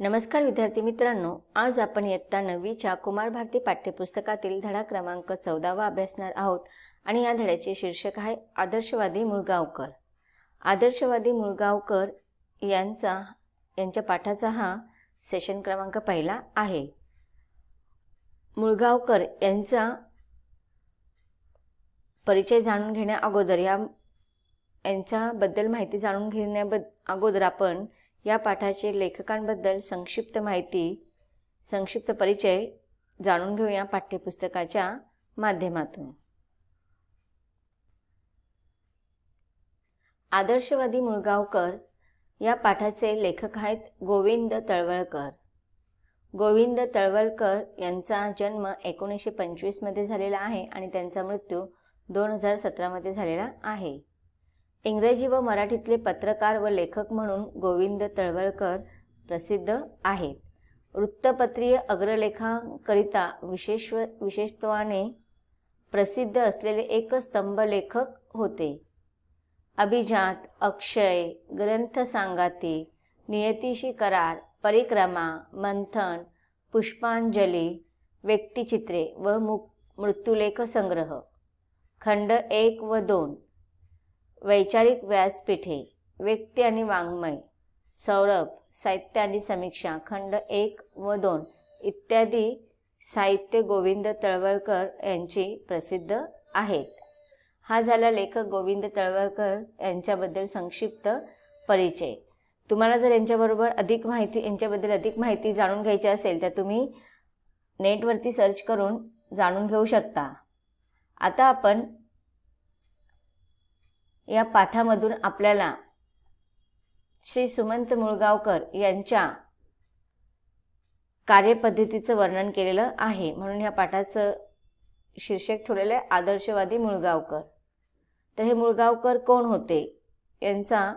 नमस्कार विद्यार्थी मित्रांनो, आज आपण इयत्ता 9वीच्या कुमार भारती पाठ्यपुस्तकातील धडा क्रमांक 14वा अभ्यासणार आहोत आणि या धड्याचे शीर्षक आहे आदर्शवादी मुळगावकर। आदर्शवादी मुळगावकर यांच्या पाठाचा हा सेशन क्रमांक पहिला आहे। मुळगावकर यांचा परिचय जाणून घेण्या अगोदर यांच्याबद्दल माहिती जाणून घेण्या अगोदर आपण या पाठाचे लेखकांबद्दल संक्षिप्त परिचय जाणून घेऊया पाठ्यपुस्तकाच्या माध्यमातून। आदर्शवादी मुळगावकर या पाठाचे लेखक आहेत गोविंद तळवलकर। गोविंद तळवलकर यांचा जन्म 1925 मध्ये झालेला आहे आणि त्यांचा मृत्यू 2017 मध्ये झालेला आहे। इंग्रजी व मराठीतले पत्रकार व लेखक म्हणून गोविंद तळवलकर प्रसिद्ध आहेत। वृत्तपत्रीय अग्रलेखांकरिता विशेषत्वाने प्रसिद्ध असलेले एक स्तंभ लेखक होते। अभिजात, अक्षय, ग्रंथ सांगाती, नियतीशी करार, परिक्रमा, मंथन, पुष्पांजली, व्यक्तिचित्रे व मृत्यूलेख संग्रह, खंड 1 व 2, वैचारिक व्यासपीठे, व्यक्ती आणि वाङ्मय, सौरभ, साहित्य आणि समीक्षा, खंड 1 व 2 इत्यादी साहित्य गोविंद तळवलकर यांची प्रसिद्ध आहेत। हा झाला लेखक गोविंद तळवलकर यांच्याबद्दल संक्षिप्त परिचय। तुम्हाला जर यांच्याबद्दल अधिक माहिती जाणून घ्यायची असेल तर तुम्ही नेटवरती सर्च करून जाणून घेऊ शकता। आता आपण या पाठामधून आपल्याला श्री सुमंत मुळगावकर यांच्या कार्यपद्धतीचं वर्णन केलेलं आहे, म्हणून या पाठाचं शीर्षक ठेवलेलं आहे आदर्शवादी मुळगावकर। तर हे मुळगावकर कोण होते यांचा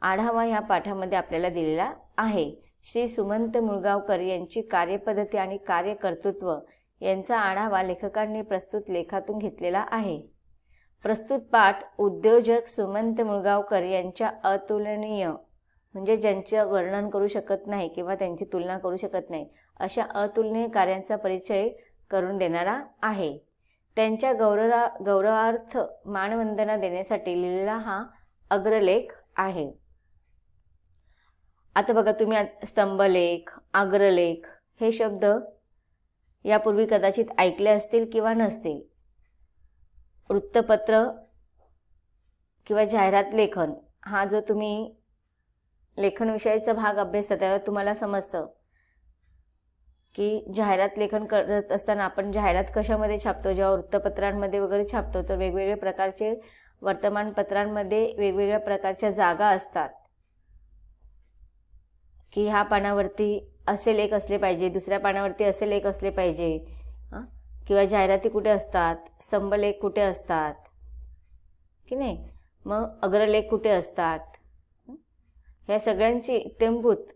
आढावा या पाठामध्ये आपल्याला दिलेला आहे। श्री सुमंत मुळगावकर यांची कार्यपद्धती आणि कार्यकर्तृत्व यांचा आढावा लेखकांनी प्रस्तुत लेखातून घेतलेला आहे। प्रस्तुत पाठ उद्योजक सुमंत मुळगावकर यांच्या अतुलनीय म्हणजे ज्यांचे वर्णन करू शकत नाही किंवा त्यांची तुलना करू शकत नाही अशा अतुलनीय कार्यांचा परिचय करून देणारा आहे। त्यांच्या गौरवार्थ मानवंदना देण्यासाठी लिहिलेला हा अग्रलेख आहे। आता बघा, तुम्ही स्तंभलेख, अग्रलेख हे शब्द यापूर्वी कदाचित ऐकले असतील किंवा नसतील। वृत्तपत्र किंवा जाहिरात लेखन हा जो तुम्ही लेखन विषयाचा भाग अभ्यासता त्यावर तुम्हाला समजतं की जाहिरात लेखन करत असताना आपण जाहिरात कशामध्ये छापतो, जेव्हा वृत्तपत्रांमध्ये वगैरे छापतो तर वेगवेगळ्या प्रकारचे वर्तमानपत्रांमध्ये वेगवेगळ्या प्रकारच्या जागा असतात की ह्या पानावरती असे लेख असले पाहिजे, दुसऱ्या पानावरती असे लेख असले पाहिजे, किंवा जाहिराती कुठे असतात, स्तंभलेख कुठे असतात की नाही, मग अग्रलेख कुठे असतात, ह्या सगळ्यांची इत्थंभूत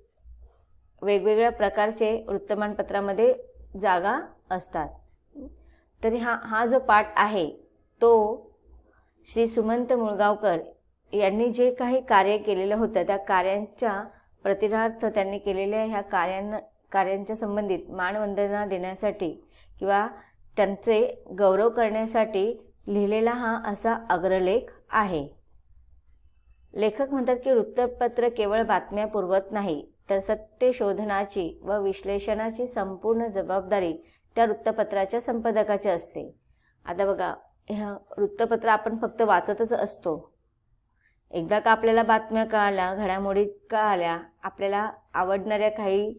वेगवेगळ्या प्रकारचे वृत्तमानपत्रामध्ये जागा असतात। तरी हा जो पाठ आहे तो श्री सुमंत मुळगावकर यांनी जे काही कार्य केलेलं होतं त्या कार्यांच्या प्रतिरार्थ त्यांनी केलेल्या ह्या कार्यांच्या संबंधित मानवंदना देण्यासाठी किंवा त्यांचे गौरव करण्यासाठी लिहिलेला हा असा अग्रलेख आहे। लेखक म्हणतात की वृत्तपत्र केवळ बातम्या पुरवत नाही तर सत्य शोधनाची व विश्लेषणाची संपूर्ण जबाबदारी त्या वृत्तपत्राच्या संपादकाची असते। आता बघा, ह्या वृत्तपत्र आपण फक्त वाचतच असतो। एकदा का आपल्याला बातम्या कळाल्या, घडामोडी कळाल्या, आपल्याला आवडणाऱ्या काही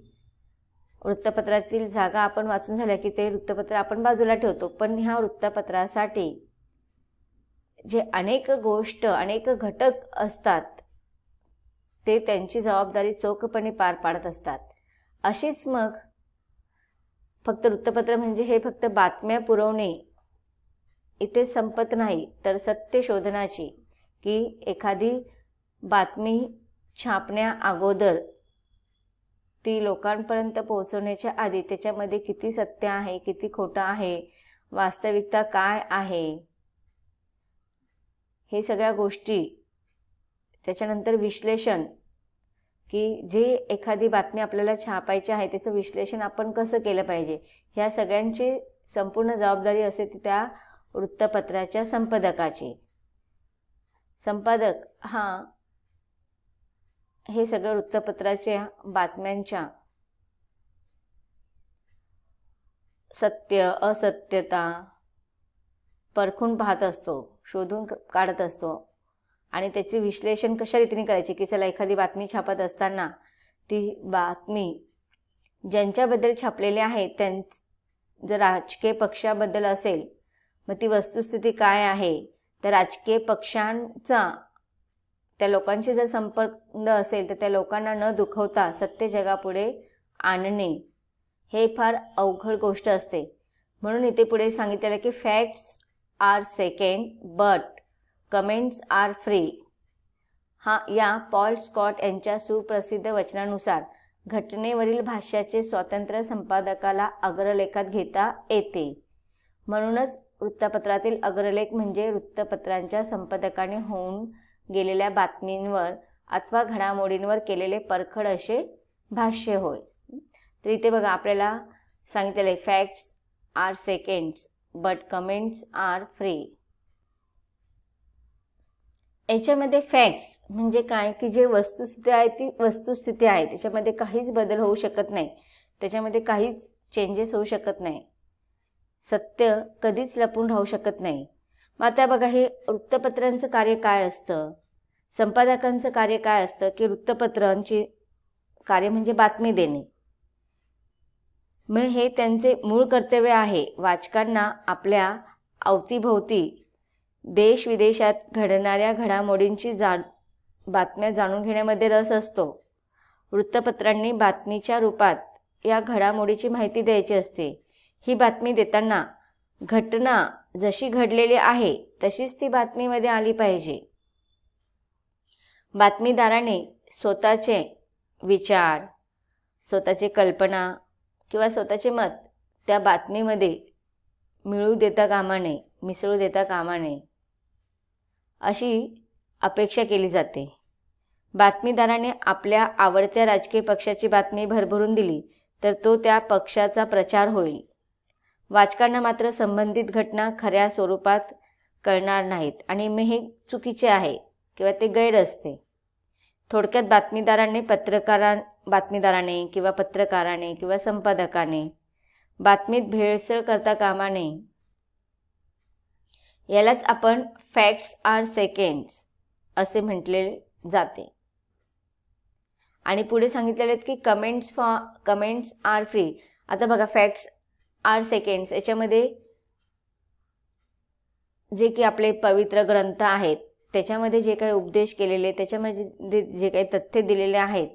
वृत्तपत्रातील जागा आपण वाचून झाल्या की ते वृत्तपत्र आपण बाजूला ठेवतो, पण ह्या वृत्तपत्रासाठी जे अनेक घटक असतात ते त्यांची जबाबदारी चोखपणे पार पाडत असतात। अशीच मग फक्त वृत्तपत्र म्हणजे हे फक्त बातम्या पुरवणे इथे संपत नाही तर सत्य शोधनाची की एखादी बातमी छापण्या अगोदर ती लोकांपर्यंत पोहोचवण्याच्या आधी त्याच्यामध्ये किती सत्य आहे, किती खोटं आहे, वास्तविकता काय आहे, हे सगळ्या गोष्टी, त्याच्यानंतर विश्लेषण की जे एखादी बातमी आपल्याला छापायची आहे त्याचं विश्लेषण आपण कसं केलं पाहिजे, ह्या सगळ्यांची संपूर्ण जबाबदारी असते ती त्या वृत्तपत्राच्या संपादकाची. संपादक हा हे सगळं वृत्तपत्राच्या बातम्यांच्या सत्य असत्यता परखून पाहत असतो, शोधून काढत असतो आणि त्याचे विश्लेषण कशा रीतीने करायचे की चला एखादी बातमी छापत असताना ती बातमी ज्यांच्याबद्दल छापलेली आहे जर राजकीय पक्षाबद्दल असेल मग ती वस्तुस्थिती काय आहे, त्या राजकीय पक्षांचा त्या लोकांशी जर संपर्क असेल तर त्या लोकांना न दुखवता सत्य जगापुढे आणणे हे फार अवघड गोष्ट असते. म्हणून इथे पुढे सांगितलेलं की facts are second but comments are free. या पॉल स्कॉट यांच्या सुप्रसिद्ध वचनानुसार घटनेवरील भाष्याचे स्वातंत्र्य संपादकाला अग्रलेखात घेता येते. म्हणूनच वृत्तपत्रातील अग्रलेख म्हणजे वृत्तपत्रांच्या संपादकाने होऊन गेलेल्या बातमींवर अथवा घडामोडींवर केलेले परखड असे भाष्य होय. तर इथे बघा आपल्याला सांगितलेले facts are seconds but comments are free. याच्यामध्ये फॅक्ट्स म्हणजे काय की जे वस्तुस्थिती आहे ती वस्तुस्थिती आहे, त्याच्यामध्ये काहीच बदल होऊ शकत नाही, त्याच्यामध्ये काहीच चेंजेस होऊ शकत नाही, सत्य कधीच लपून राहू शकत नाही. मग आता बघा हे वृत्तपत्रांचं कार्य काय असतं, संपादकांचं कार्य काय असतं की वृत्तपत्रांचे कार्य म्हणजे बातमी देणे. मग हे त्यांचे मूळ कर्तव्य आहे. वाचकांना आपल्या अवतीभोवती देश विदेशात घडणाऱ्या घडामोडींची बातम्या जाणून घेण्यामध्ये रस असतो. वृत्तपत्रांनी बातमीच्या रूपात या घडामोडीची माहिती द्यायची असते. ही बातमी देताना घटना जशी घडलेली आहे तशीच ती बातमीमध्ये आली पाहिजे. बातमीदाराने स्वतःचे विचार, स्वतःची कल्पना किंवा स्वतःचे मत त्या बातमीमध्ये मिळू देता कामा नये, मिसळू देता कामा नये अशी अपेक्षा केली जाते. बातमीदाराने आपल्या आवडत्या राजकीय पक्षाची बातमी भरभरून दिली तर तो त्या पक्षाचा प्रचार होईल. वाचकांना मात्र संबंधित घटना खऱ्या स्वरूपात कळणार नाहीत आणि मग हे चुकीचे आहे किंवा ते गैर असते. थोडक्यात बातमीदाराने किंवा पत्रकाराने किंवा संपादकाने बातमीत भेळसळ करता कामा नये. यालाच आपण फॅक्ट्स आर सेकंड्स असे म्हटले जाते. आणि पुढे सांगितलेले आहेत की कमेंट्स आर फ्री. आता बघा फॅक्ट्स आर सेकंड्स याच्यामध्ये जे की आपले पवित्र ग्रंथ आहेत त्याच्यामध्ये जे काही उपदेश केलेले, त्याच्यामध्ये जे काही तथ्य दिलेले आहेत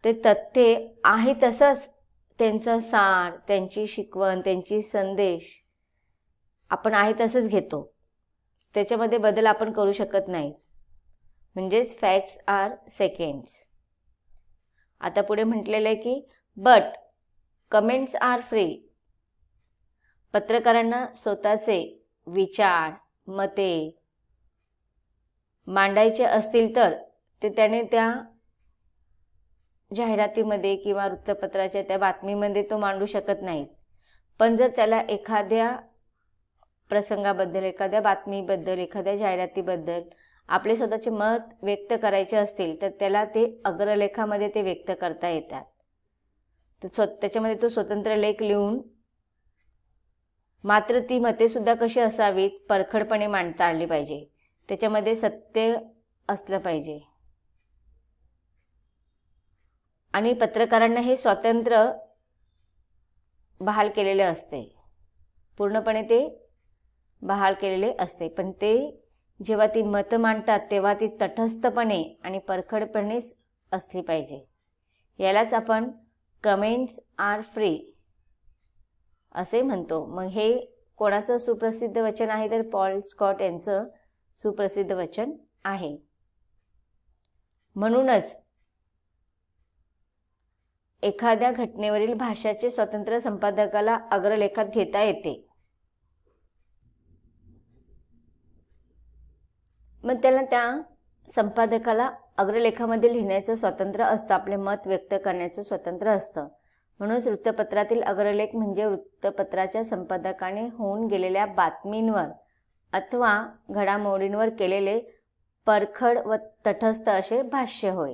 ते तथ्य आहे तसंच त्यांचा सार, त्यांची शिकवण, त्यांची संदेश आपण आहे तसंच घेतो, त्याच्यामध्ये बदल आपण करू शकत नाही. म्हणजेच फॅक्ट्स आर सेकंड्स. आता पुढे म्हटलेलं आहे की बट कमेंट्स आर फ्री. पत्रकारांना स्वतःचे विचार, मते मांडायचे असतील तर ते त्याने त्या जाहिरातीमध्ये किंवा वृत्तपत्राच्या त्या बातमीमध्ये तो मांडू शकत नाही. पण जर त्याला एखाद्या प्रसंगाबद्दल, एखाद्या बातमीबद्दल, एखाद्या जाहिरातीबद्दल आपले स्वतःचे मत व्यक्त करायचे असतील तर त्याला ते अग्रलेखामध्ये ते व्यक्त करता येतात. तर त्याच्यामध्ये तो स्वतंत्र लेख लिहून, मात्र ती मते सुद्धा कशी असावीत, परखडपणे मांडता आली पाहिजे, त्याच्यामध्ये सत्य असलं पाहिजे. आणि पत्रकारांना हे स्वातंत्र्य बहाल केलेले असते, पूर्णपणे ते बहाल केलेले असते. पण ते जेव्हा ती मतं मांडतात तेव्हा ती तटस्थपणे आणि परखडपणेच असली पाहिजे. यालाच आपण कमेंट्स आर फ्री असे म्हणतो. मग हे कोणाचं सुप्रसिद्ध वचन आहे तर पॉल स्कॉट यांचं सुप्रसिद्ध वचन आहे. म्हणूनच एखाद्या घटनेवरील भाष्याचे स्वातंत्र्य संपादकाला अग्रलेखात घेता येते. मग त्याला त्या संपादकाला अग्रलेखामध्ये लिहिण्याचं स्वातंत्र्य असतं, आपले मत व्यक्त करण्याचं स्वातंत्र्य असतं. म्हणूनच वृत्तपत्रातील अग्रलेख म्हणजे वृत्तपत्राच्या संपादकाने होऊन गेलेल्या बातमींवर अथवा घडामोडींवर केलेले परखड व तटस्थ असे भाष्य होय.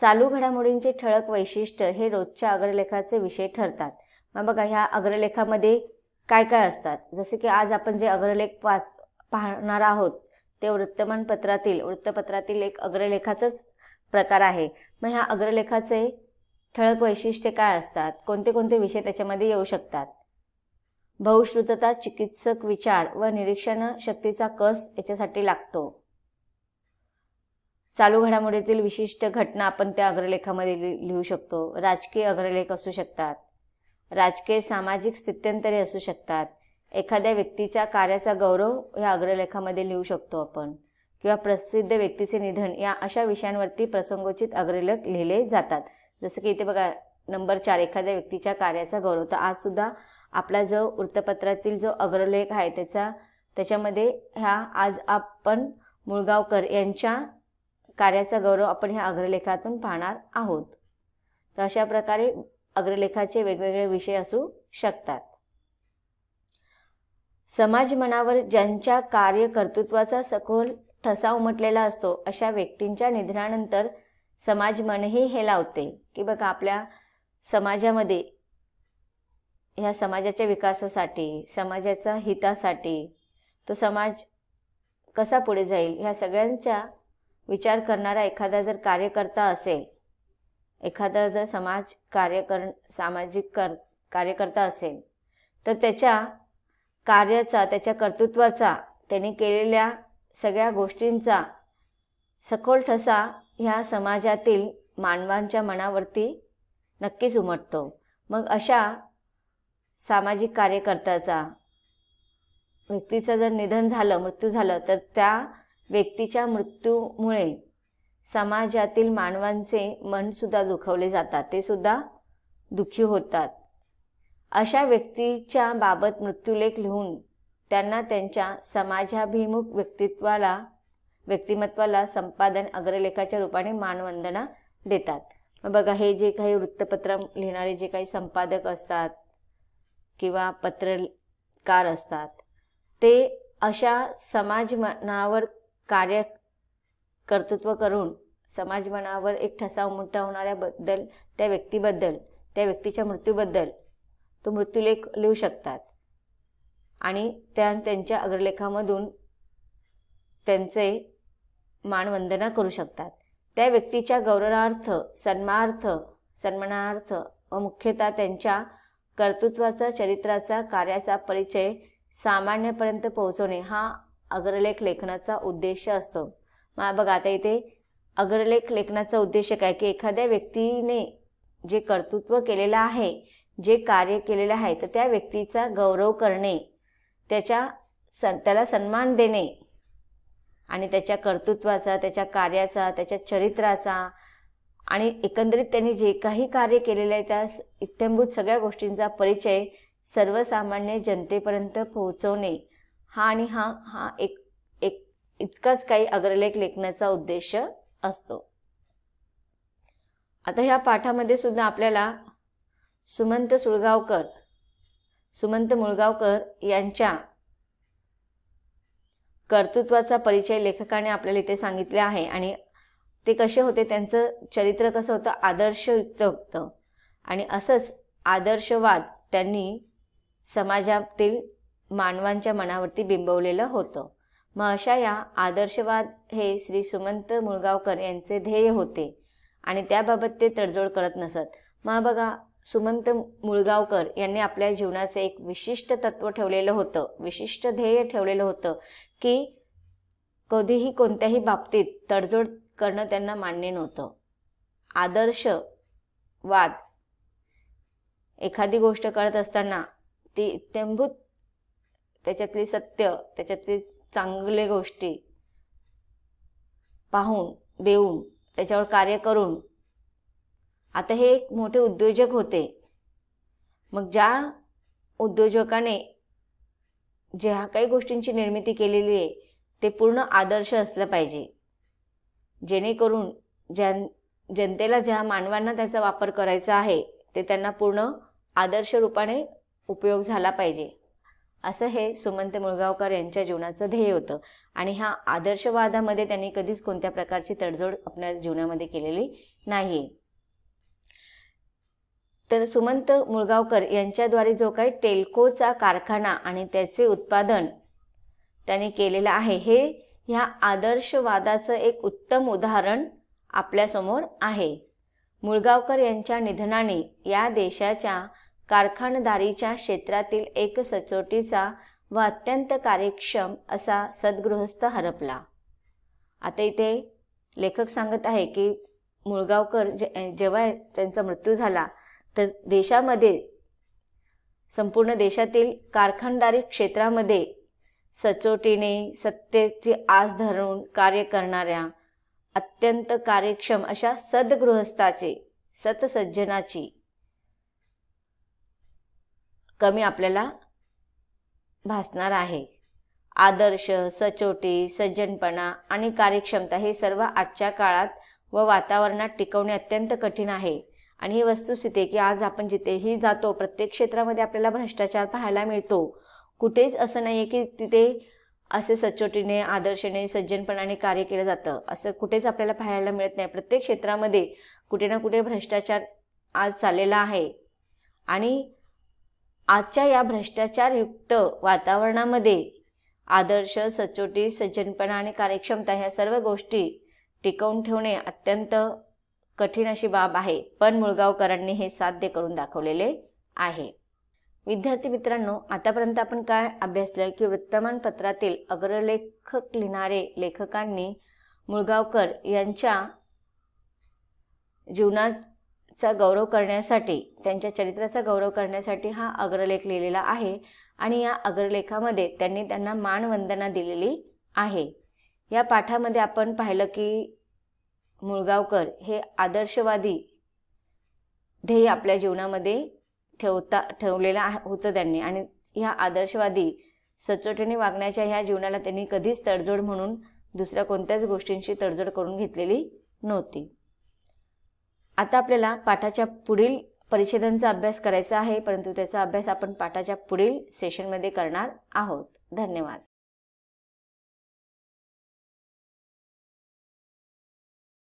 चालू घडामोडींचे ठळक वैशिष्ट्य हे रोजच्या अग्रलेखाचे विषय ठरतात. मग बघा, ह्या अग्रलेखामध्ये काय काय असतात, जसे की आज आपण जे अग्रलेख पाहणार आहोत ते वृत्तपत्रातील एक अग्रलेखाचाच प्रकार आहे. मग ह्या अग्रलेखाचे ठळक वैशिष्ट्ये काय असतात, कोणते कोणते विषय त्याच्यामध्ये येऊ शकतात? बहुश्रुतता, चिकित्सक विचार व निरीक्षण शक्तीचा कस याच्यासाठी लागतो. चालू घडामोडीतील विशिष्ट घटना आपण त्या अग्रलेखामध्ये लिहू शकतो. राजकीय अग्रलेख असू शकतात, राजकीय सामाजिक स्थित्यंतरे असू शकतात, एखाद्या व्यक्तीच्या कार्याचा गौरव या अग्रलेखामध्ये लिहू शकतो आपण, किंवा प्रसिद्ध व्यक्तीचे निधन, या अशा विषयांवरती प्रसंगोचित अग्रलेख लिहिले जातात. जसं की इथे बघा नंबर 4, एखाद्या व्यक्तीच्या कार्याचा गौरव. तर आज सुद्धा आपला जो वृत्तपत्रातील जो अग्रलेख आहे त्याच्यामध्ये आज आपण मुळगावकर यांच्या कार्याचा गौरव आपण ह्या अग्रलेखातून पाहणार आहोत. तर अशा प्रकारे अग्रलेखाचे वेगवेगळे विषय असू शकतात. समाज मनावर ज्यांच्या कार्य कर्तृत्वाचा सखोल ठसा उमटलेला असतो अशा व्यक्तींच्या निधनानंतर समाज मनही हेलावते. की बघा, आपल्या समाजामध्ये ह्या समाजाच्या विकासासाठी, समाजाच्या हितासाठी, तो समाज कसा पुढे जाईल ह्या सगळ्यांचा विचार करणारा एखादा जर कार्यकर्ता असेल, एखादा जर सामाजिक कार्यकर्ता असेल, तर त्याच्या कार्याचा, त्याच्या कर्तृत्वाचा, त्याने केलेल्या सगळ्या गोष्टींचा सखोल ठसा ह्या समाजातील मानवांच्या मनावरती नक्कीच उमटतो. मग अशा सामाजिक कार्यकर्त्याचा, व्यक्तीचं जर मृत्यू झालं, तर त्या व्यक्तीच्या मृत्यूमुळे समाजातील मानवांचे मनसुद्धा दुखावले जातात, ते सुद्धा दुःखी होतात. अशा व्यक्तीच्या बाबत मृत्यूलेख लिहून त्यांना त्यांच्या समाजाभिमुख व्यक्तिमत्वाला संपादन अग्रलेखाच्या रूपाने मानवंदना देतात. बघा, हे जे काही वृत्तपत्र लिहिणारे जे काही संपादक असतात किंवा पत्रकार असतात, ते अशा समाज मनावर कार्य कर्तृत्व करून समाज मनावर एक ठसा उमटवणाऱ्याबद्दल, त्या व्यक्तीच्या मृत्यूबद्दल तो मृत्यूलेख लिहू शकतात आणि त्यांच्या अग्रलेखामधून त्यांचे मानवंदना करू शकतात. त्या व्यक्तीच्या गौरवार्थ, सन्मानार्थ व मुख्यतः त्यांच्या कर्तृत्वाचा, चरित्राचा, कार्याचा परिचय सामान्यपर्यंत पोहोचवणे हा अग्रलेख लेखनाचा उद्देश असतो. मग बघा, आता इथे अग्रलेख लेखनाचा उद्देश काय, की एखाद्या व्यक्तीने जे कर्तृत्व केलेलं आहे, जे कार्य केलेलं आहे, तर त्या व्यक्तीचा गौरव करणे, त्याला सन्मान देणे आणि त्याच्या कर्तृत्वाचा, त्याच्या कार्याचा, त्याच्या चरित्राचा आणि एकंदरीत त्यांनी जे काही कार्य केलेलं आहे त्या इत्थंभूत सगळ्या गोष्टींचा परिचय सर्वसामान्य जनतेपर्यंत पोहोचवणे हा एक इतकाच काही अग्रलेख लेखनाचा उद्देश असतो. आता ह्या पाठामध्ये सुद्धा आपल्याला सुमंत मुळगावकर यांच्या कर्तृत्वाचा परिचय लेखकाने आपल्याला इथे सांगितले आहे आणि ते कसे होते, त्यांचं चरित्र कसं होतं, आदर्शयुक्त होतं आणि असंच आदर्शवाद त्यांनी समाजातील मानवांच्या मनावरती बिंबवलेलं होतं. मग अशा या आदर्शवाद हे श्री सुमंत मुळगावकर यांचे ध्येय होते आणि त्याबाबत ते तडजोड करत नसत. मग बघा, सुमंत मुळगावकर यांनी आपल्या जीवनाचे एक विशिष्ट तत्व ठेवलेलं होतं, विशिष्ट ध्येय ठेवलेलं होतं की कधीही कोणत्याही बाबतीत तडजोड करणं त्यांना मान्य नव्हतं. आदर्शवाद, एखादी गोष्ट करत असताना ती इत्थंभूत त्याच्यातली सत्य, त्याच्यातली चांगल्या गोष्टी पाहून, देऊन, त्याच्यावर कार्य करून. आता हे एक मोठे उद्योजक होते. मग ज्या उद्योजकाने ज्या काही गोष्टींची निर्मिती केलेली आहे ते पूर्ण आदर्श असलं पाहिजे. जेणेकरून जनतेला, ज्या मानवांना त्याचा वापर करायचा आहे ते त्यांना पूर्ण आदर्श रूपाने उपयोग झाला पाहिजे, असं हे सुमंत मुळगावकर यांच्या जीवनाचं ध्येय होतं. आणि ह्या आदर्शवादामध्ये त्यांनी कधीच कोणत्या प्रकारची तडजोड आपल्या जीवनामध्ये केलेली नाही. तर सुमंत मुळगावकर यांच्याद्वारे जो काही टेल्कोचा कारखाना आणि त्याचे उत्पादन त्यांनी केलेलं आहे, हे ह्या आदर्शवादाचं एक उत्तम उदाहरण आपल्यासमोर आहे. मुळगावकर यांच्या निधनाने या देशाच्या कारखानदारीच्या क्षेत्रातील एक सचोटीचा व अत्यंत कार्यक्षम असा सद्गृहस्थ हरपला. आता इथे लेखक सांगत आहे की मुळगावकर जेव्हा त्यांचा मृत्यू झाला तर देशामध्ये, संपूर्ण देशातील कारखानदारी क्षेत्रामध्ये सचोटीने सत्तेची आस धरून कार्य करणाऱ्या अत्यंत कार्यक्षम अशा सद्गृहस्थाची, सत्सज्जनाची कमी आपल्याला भासणार आहे. आदर्श, सचोटी, सज्जनपणा आणि कार्यक्षमता हे सर्व आजच्या काळात व वातावरणात टिकवणे अत्यंत कठीण आहे. आणि ही वस्तुस्थिती की आज आपण जिथेही जातो प्रत्येक क्षेत्रामध्ये आपल्याला भ्रष्टाचार पाहायला मिळतो. कुठेच असं नाही आहे की तिथे असे सचोटीने, आदर्शने, सज्जनपणाने कार्य केलं जातं, असं कुठेच आपल्याला पाहायला मिळत नाही. प्रत्येक क्षेत्रामध्ये कुठे ना कुठे भ्रष्टाचार आज चाललेला आहे. आणि आजच्या या भ्रष्टाचारयुक्त वातावरणामध्ये आदर्श, सचोटी, सज्जनपणा आणि कार्यक्षमता ह्या सर्व गोष्टी टिकवून ठेवणे अत्यंत कठीण अशी बाब आहे. पण मुळगावकरांनी हे साध्य करून दाखवलेले आहे. विद्यार्थी मित्रांनो, आतापर्यंत आपण काय अभ्यासलं की वृत्तमानपत्रातील अग्रलेखक लिहिणारे लेखकांनी मुळगावकर यांच्या जीवनाचा गौरव करण्यासाठी, त्यांच्या चरित्राचा गौरव करण्यासाठी हा अग्रलेख लिहिलेला आहे. आणि या अग्रलेखामध्ये त्यांना मानवंदना दिलेली आहे. या पाठामध्ये आपण पाहिलं की मुळगावकर हे आदर्शवादी ध्येय आपल्या जीवनामध्ये ठेवलेलं होतं त्यांनी. आणि ह्या आदर्शवादी सचोटीने वागण्याच्या ह्या जीवनाला त्यांनी कधीच तडजोड म्हणून दुसऱ्या कोणत्याच गोष्टींची तडजोड करून घेतलेली नव्हती. आता आपल्याला पाठाच्या पुढील परिच्छेदांचा अभ्यास करायचा आहे, परंतु त्याचा अभ्यास आपण पाठाच्या पुढील सेशनमध्ये करणार आहोत. धन्यवाद.